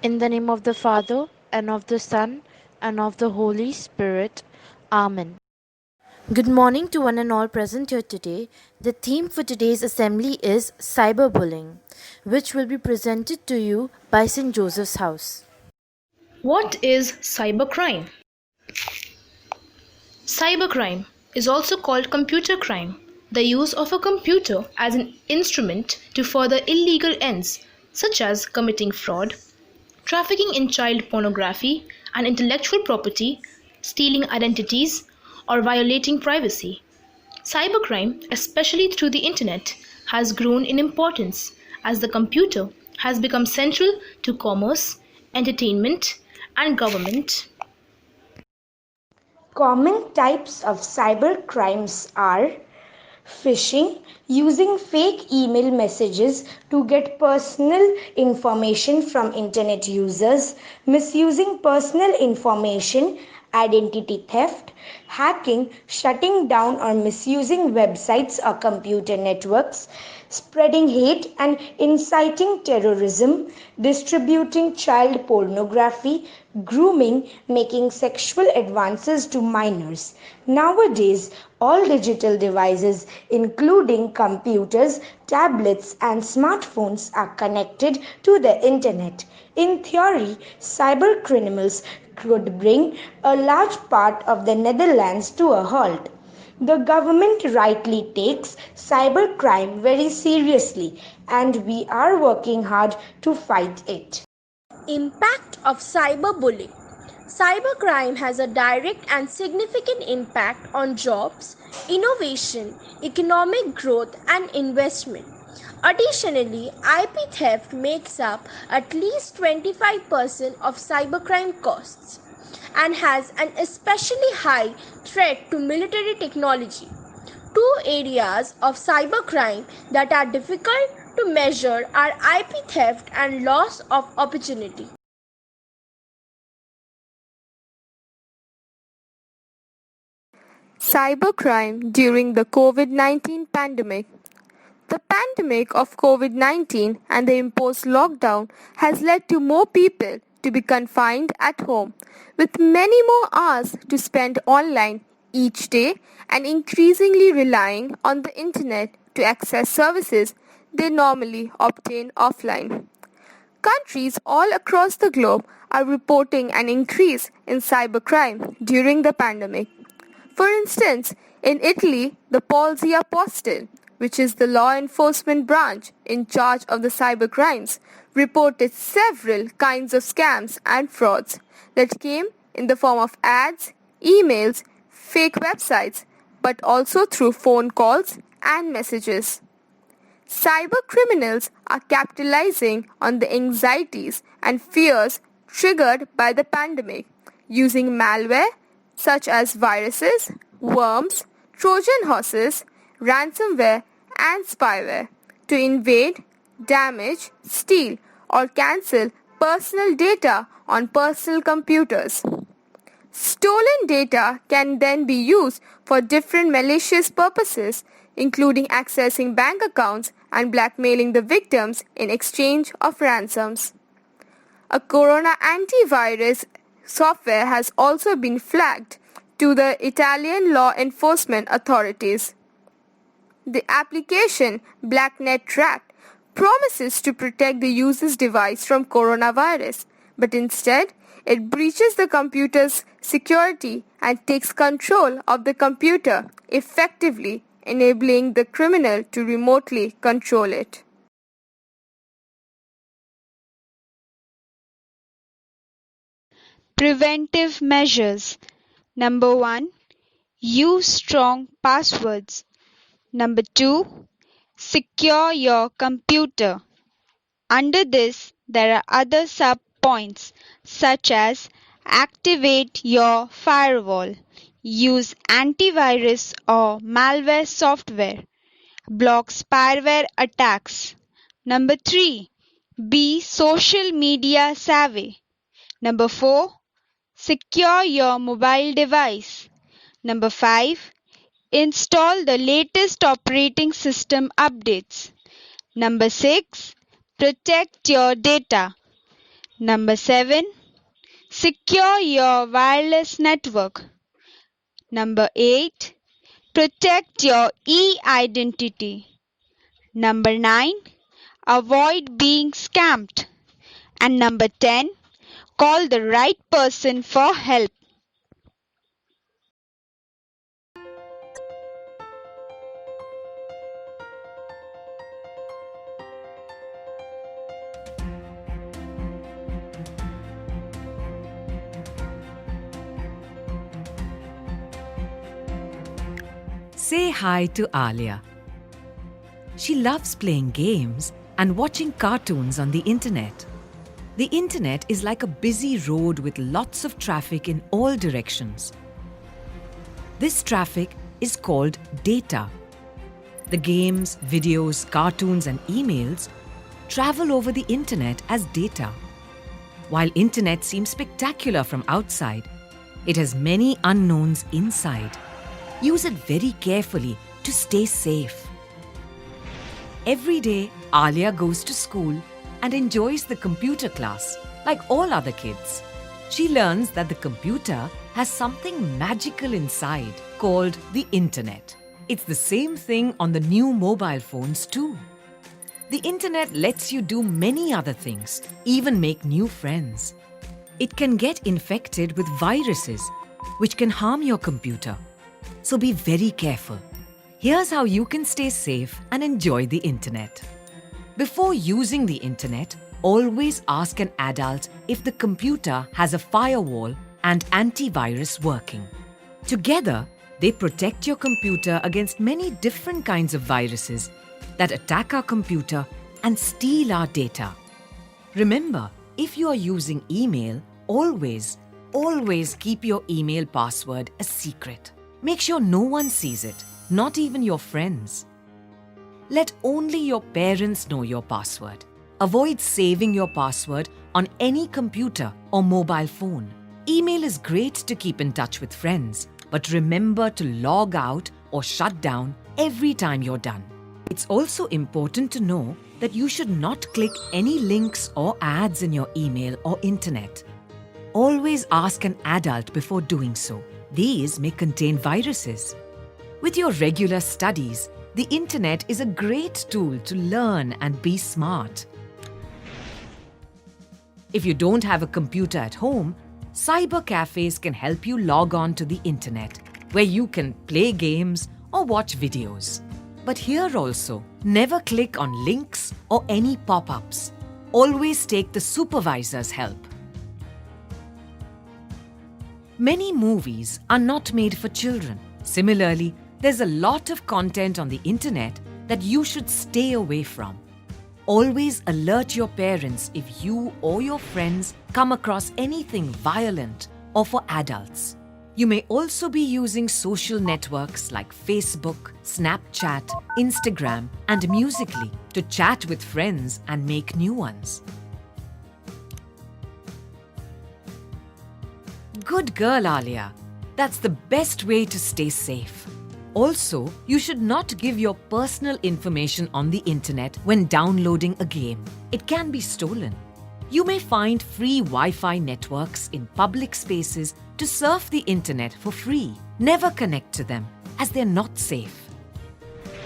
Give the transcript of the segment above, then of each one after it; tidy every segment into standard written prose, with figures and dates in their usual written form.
In the name of the Father, and of the Son, and of the Holy Spirit. Amen. Good morning to one and all present here today. The theme for today's assembly is cyberbullying, which will be presented to you by St. Joseph's House. What is cybercrime? Cybercrime is also called computer crime, the use of a computer as an instrument to further illegal ends, such as committing fraud, trafficking in child pornography and intellectual property, stealing identities, or violating privacy. Cybercrime, especially through the internet, has grown in importance as the computer has become central to commerce, entertainment, and government. Common types of cyber crimes are phishing, using fake email messages to get personal information from internet users, misusing personal information, identity theft, hacking, shutting down or misusing websites or computer networks, spreading hate and inciting terrorism, distributing child pornography, grooming, making sexual advances to minors. Nowadays, all digital devices, including computers, tablets, and smartphones, are connected to the internet. In theory, cyber criminals could bring a large part of the Netherlands to a halt. The government rightly takes cybercrime very seriously, and we are working hard to fight it. Impact of cyberbullying. Cybercrime has a direct and significant impact on jobs, innovation, economic growth, and investment. Additionally, IP theft makes up at least 25% of cybercrime costs and has an especially high threat to military technology. Two areas of cybercrime that are difficult to measure are IP theft and loss of opportunity. Cybercrime during the COVID-19 pandemic. The pandemic of COVID-19 and the imposed lockdown has led to more people to be confined at home, with many more hours to spend online each day and increasingly relying on the internet to access services they normally obtain offline. Countries all across the globe are reporting an increase in cybercrime during the pandemic. For instance, in Italy, the Polizia Postale, which is the law enforcement branch in charge of the cybercrimes, reported several kinds of scams and frauds that came in the form of ads, emails, fake websites, but also through phone calls and messages. Cybercriminals are capitalizing on the anxieties and fears triggered by the pandemic using malware such as viruses, worms, Trojan horses, ransomware, and spyware to invade, damage, steal, or cancel personal data on personal computers. Stolen data can then be used for different malicious purposes, including accessing bank accounts and blackmailing the victims in exchange of ransoms. A corona antivirus software has also been flagged to the Italian law enforcement authorities. The application BlackNet Track promises to protect the user's device from coronavirus, but instead it breaches the computer's security and takes control of the computer, effectively enabling the criminal to remotely control it. Preventive measures. Number 1. Use strong passwords. Number 2. Secure your computer. Under this, there are other sub-points such as activate your firewall, use antivirus or malware software, block spyware attacks. Number 3. Be social media savvy. Number 4. Secure your mobile device. Number 5. Install the latest operating system updates. Number 6. Protect your data. Number 7. Secure your wireless network. Number 8. Protect your e-identity. Number 9. Avoid being scammed. And number 10. Call the right person for help. Say hi to Alia. She loves playing games and watching cartoons on the internet. The internet is like a busy road with lots of traffic in all directions. This traffic is called data. The games, videos, cartoons and emails travel over the internet as data. While internet seems spectacular from outside, it has many unknowns inside. Use it very carefully to stay safe. Every day, Alia goes to school and enjoys the computer class like all other kids. She learns that the computer has something magical inside called the internet. It's the same thing on the new mobile phones too. The internet lets you do many other things, even make new friends. It can get infected with viruses, which can harm your computer. So be very careful. Here's how you can stay safe and enjoy the internet. Before using the internet, always ask an adult if the computer has a firewall and antivirus working. Together, they protect your computer against many different kinds of viruses that attack our computer and steal our data. Remember, if you are using email, always keep your email password a secret. Make sure no one sees it, not even your friends. Let only your parents know your password. Avoid saving your password on any computer or mobile phone. Email is great to keep in touch with friends, but remember to log out or shut down every time you're done. It's also important to know that you should not click any links or ads in your email or internet. Always ask an adult before doing so. These may contain viruses. With your regular studies, the internet is a great tool to learn and be smart. If you don't have a computer at home, cyber cafes can help you log on to the internet, where you can play games or watch videos. But here also, never click on links or any pop-ups. Always take the supervisor's help. Many movies are not made for children. Similarly, there's a lot of content on the internet that you should stay away from. Always alert your parents if you or your friends come across anything violent or for adults. You may also be using social networks like Facebook, Snapchat, Instagram, and Musical.ly to chat with friends and make new ones. Good girl, Alia. That's the best way to stay safe. Also, you should not give your personal information on the internet when downloading a game. It can be stolen. You may find free Wi-Fi networks in public spaces to surf the internet for free. Never connect to them, as they're not safe.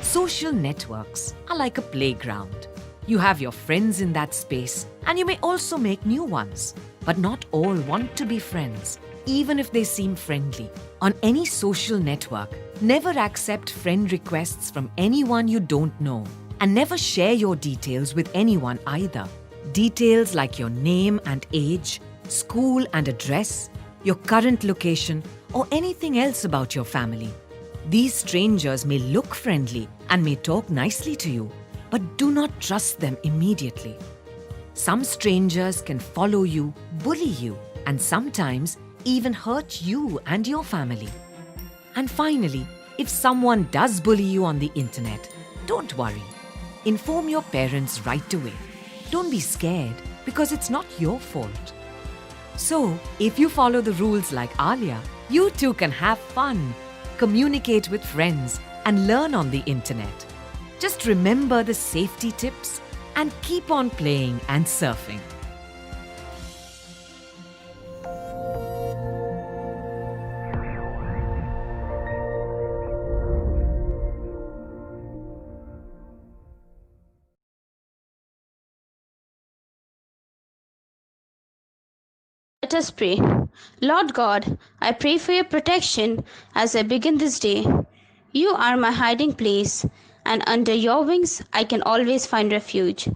Social networks are like a playground. You have your friends in that space, and you may also make new ones. But not all want to be friends, even if they seem friendly. On any social network, never accept friend requests from anyone you don't know, and never share your details with anyone either. Details like your name and age, school and address, your current location, or anything else about your family. These strangers may look friendly and may talk nicely to you, but do not trust them immediately. Some strangers can follow you, bully you, and sometimes even hurt you and your family. And finally, if someone does bully you on the internet, don't worry. Inform your parents right away. Don't be scared because it's not your fault. So, if you follow the rules like Alia, you too can have fun, communicate with friends, and learn on the internet. Just remember the safety tips and keep on playing and surfing. Let us pray. Lord God, I pray for your protection as I begin this day. You are my hiding place, and under your wings I can always find refuge.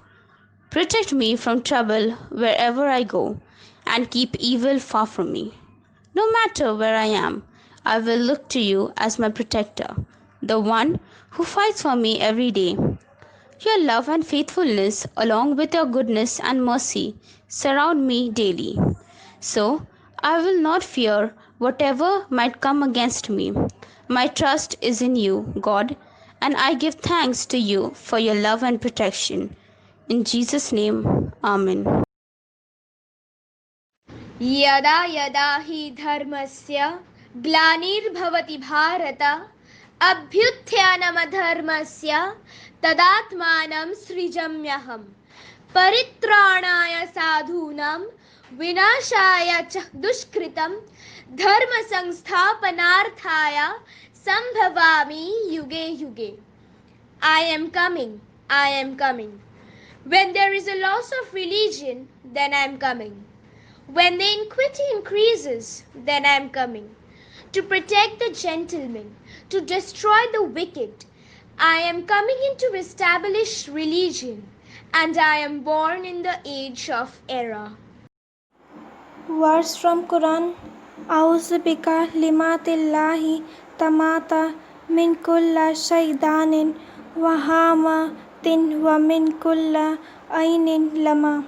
Protect me from trouble wherever I go, and keep evil far from me. No matter where I am, I will look to you as my protector, the one who fights for me every day. Your love and faithfulness, along with your goodness and mercy, surround me daily. So I will not fear whatever might come against me. My trust is in you, God, and I give thanks to you for your love and protection. In Jesus' name, Amen. यदा यदा हि धर्मस्य ग्लानिर्भवति भारत अभ्युत्थानमधर्मस्य तदात्मानं सृजाम्यहम् परित्राणाय साधूनां विनाशाय च दुष्कृतं धर्म संस्थापनार्थाय संभवामि युगे युगे. I am coming, I am coming. When there is a loss of religion, then I am coming. When the iniquity increases, then I am coming. To protect the gentleman, to destroy the wicked, I am coming in to establish religion, and I am born in the age of error. Verse from Quran. A'udhu bika limatillahi tamata min kulla shaydanin wahamatin wa min kulla ainin lama.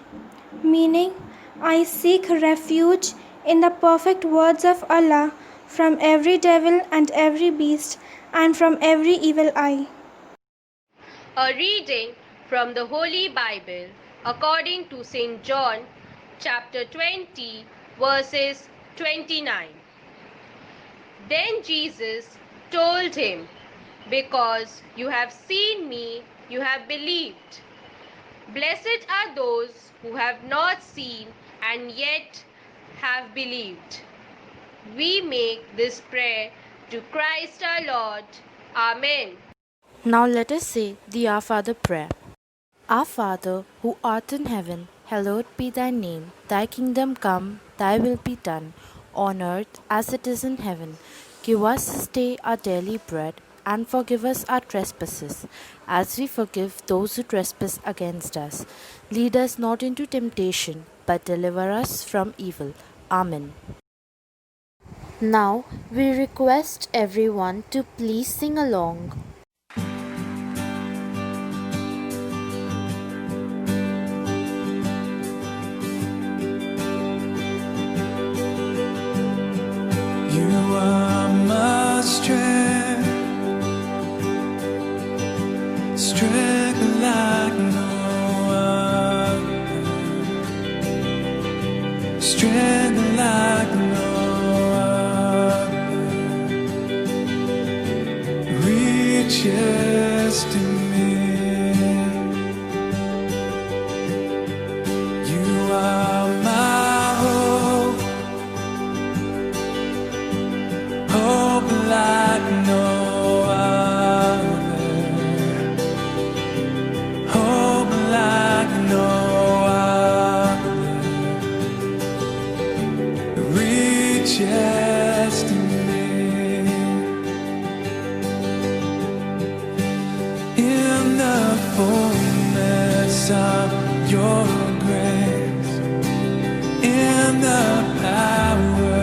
Meaning, I seek refuge in the perfect words of Allah from every devil and every beast and from every evil eye. A reading from the Holy Bible according to St. John chapter 20 verses 29. Then Jesus told him, "Because you have seen me, you have believed. Blessed are those who have not seen and yet have believed." We make this prayer to Christ our Lord. Amen. Now let us say the Our Father prayer. Our Father, who art in heaven, hallowed be thy name. Thy kingdom come, thy will be done, on earth as it is in heaven. Give us this day our daily bread, and forgive us our trespasses, as we forgive those who trespass against us. Lead us not into temptation, but deliver us from evil. Amen. Now we request everyone to please sing along. You are my strength, strength like no other, strength like no other, reaches to me. You are my hope, hope like no other, hope like no other, reaches to me. In the fullness of your grace, in the power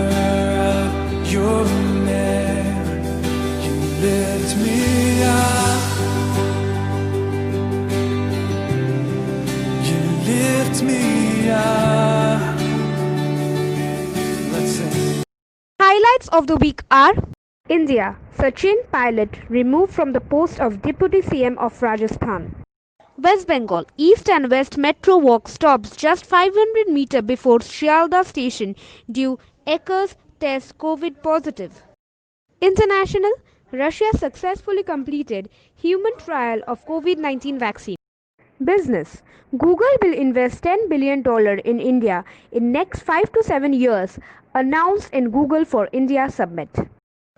of your name, you lift me up, you lift me up. Let's sing. Highlights of the week are: India, Sachin Pilot removed from the post of Deputy CM of Rajasthan. West Bengal, East and West Metro walk stops just 500 meters before Shialda station due Ekers test COVID positive. International, Russia successfully completed human trial of COVID-19 vaccine. Business, Google will invest $10 billion in India in next 5 to 7 years, announced in Google for India Summit.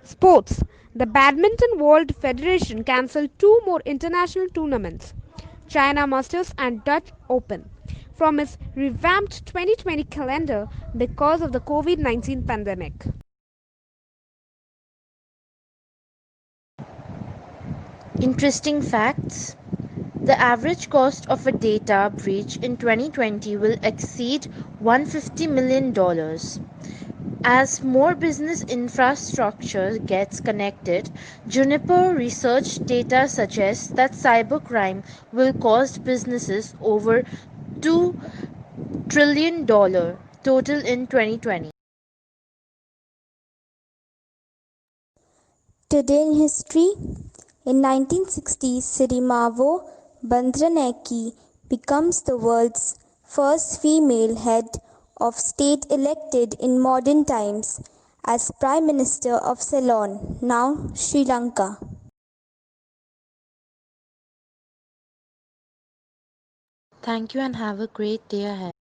Sports, the Badminton World Federation cancelled 2 more international tournaments, China Masters and Dutch Open. from its revamped 2020 calendar because of the COVID-19 pandemic. Interesting facts. The average cost of a data breach in 2020 will exceed $150 million. As more business infrastructure gets connected, Juniper research data suggests that cybercrime will cost businesses over $2 trillion total in 2020. Today in history, in 1960, Sirimavo Bandranecki becomes the world's first female head of state elected in modern times as Prime Minister of Ceylon, now Sri Lanka. Thank you and have a great day ahead.